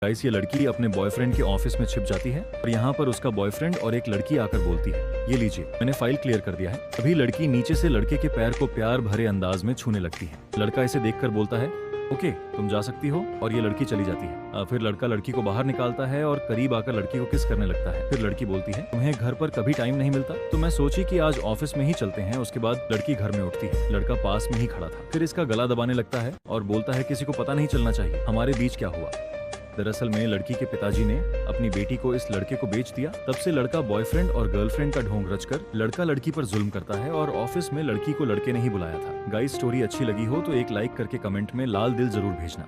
Guys, ये लड़की अपने बॉयफ्रेंड के ऑफिस में छिप जाती है और यहाँ पर उसका बॉयफ्रेंड और एक लड़की आकर बोलती है, ये लीजिए मैंने फाइल क्लियर कर दिया है। अभी लड़की नीचे से लड़के के पैर को प्यार भरे अंदाज में छूने लगती है। लड़का इसे देखकर बोलता है, ओके तुम जा सकती हो, और ये लड़की चली जाती है। फिर लड़का लड़की को बाहर निकालता है और करीब आकर लड़की को किस करने लगता है। फिर लड़की बोलती है, तुम्हें घर पर कभी टाइम नहीं मिलता? तो मैं सोची कि आज ऑफिस में ही चलते हैं। उसके बाद लड़की घर में उठती है। लड़का पास में ही खड़ा था। फिर इसका गला दबाने लगता है और बोलता है, किसी को पता नहीं चलना चाहिए हमारे बीच क्या हुआ। दरअसल में लड़की के पिताजी ने अपनी बेटी को इस लड़के को बेच दिया। तब से लड़का बॉयफ्रेंड और गर्लफ्रेंड का ढोंग रचकर लड़का लड़की पर जुल्म करता है और ऑफिस में लड़की को लड़के ने ही बुलाया था। गाइस, स्टोरी अच्छी लगी हो तो एक लाइक करके कमेंट में लाल दिल जरूर भेजना।